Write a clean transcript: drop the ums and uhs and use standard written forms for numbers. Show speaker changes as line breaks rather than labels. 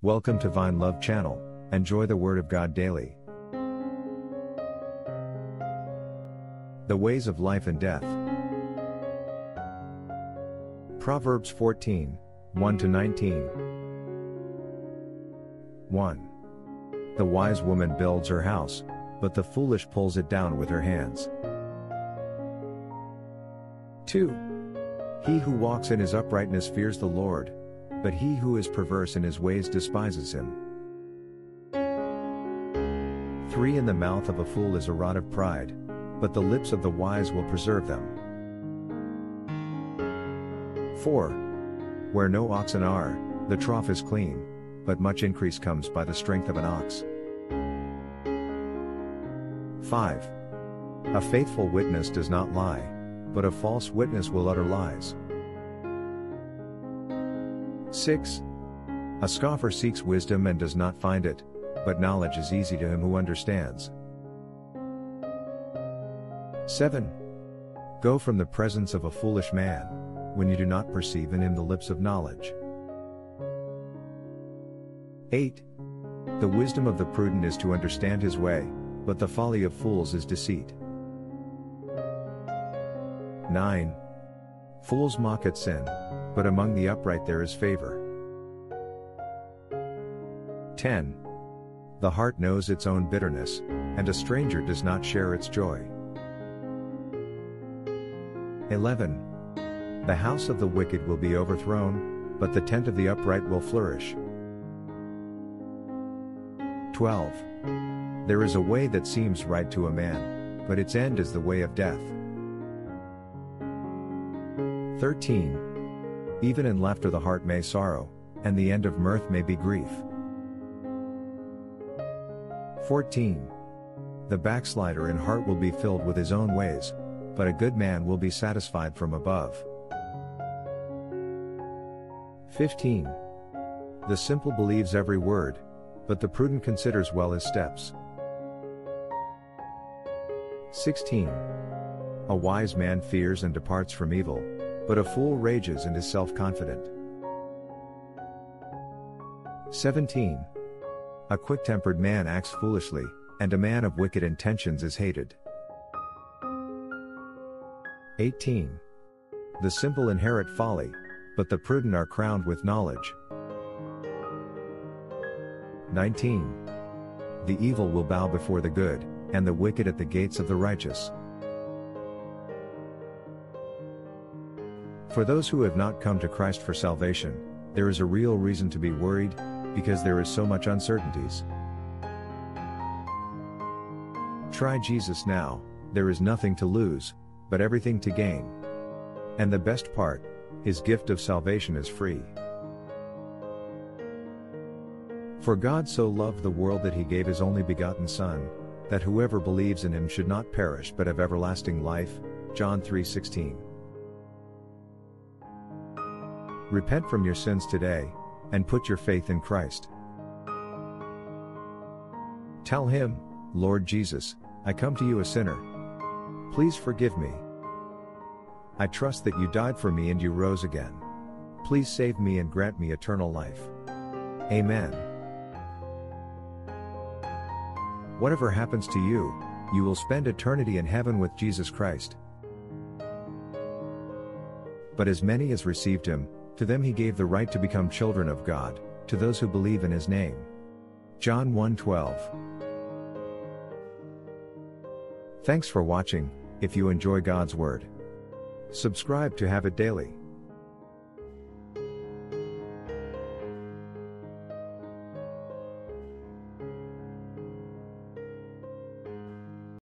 Welcome to Vine Love Channel. Enjoy the Word of God daily. The ways of life and death. Proverbs 14, 1-19. 1. The wise woman builds her house, but the foolish pulls it down with her hands. 2. He who walks in his uprightness fears the Lord, but he who is perverse in his ways despises him. 3. In the mouth of a fool is a rod of pride, but the lips of the wise will preserve them. 4. Where no oxen are, the trough is clean, but much increase comes by the strength of an ox. 5. A faithful witness does not lie, but a false witness will utter lies. 6. A scoffer seeks wisdom and does not find it, but knowledge is easy to him who understands. 7. Go from the presence of a foolish man, when you do not perceive in him the lips of knowledge. 8. The wisdom of the prudent is to understand his way, but the folly of fools is deceit. 9. Fools mock at sin, but among the upright there is favor. 10. The heart knows its own bitterness, and a stranger does not share its joy. 11. The house of the wicked will be overthrown, but the tent of the upright will flourish. 12. There is a way that seems right to a man, but its end is the way of death. 13. Even in laughter the heart may sorrow, and the end of mirth may be grief. 14. The backslider in heart will be filled with his own ways, but a good man will be satisfied from above. 15. The simple believes every word, but the prudent considers well his steps. 16. A wise man fears and departs from evil, but a fool rages and is self-confident. 17. A quick-tempered man acts foolishly, and a man of wicked intentions is hated. 18. The simple inherit folly, but the prudent are crowned with knowledge. 19. The evil will bow before the good, and the wicked at the gates of the righteous. For those who have not come to Christ for salvation, there is a real reason to be worried, because there is so much uncertainties. Try Jesus now. There is nothing to lose, but everything to gain. And the best part, His gift of salvation is free. For God so loved the world that He gave His only begotten Son, that whoever believes in Him should not perish but have everlasting life. John 3:16. Repent from your sins today, and put your faith in Christ. Tell Him, Lord Jesus, I come to you a sinner. Please forgive me. I trust that you died for me and you rose again. Please save me and grant me eternal life. Amen. Whatever happens to you, you will spend eternity in heaven with Jesus Christ. But as many as received Him, to them He gave the right to become children of God, to those who believe in His name. John 1:12. Thanks for watching. If you enjoy God's Word, subscribe to have it daily.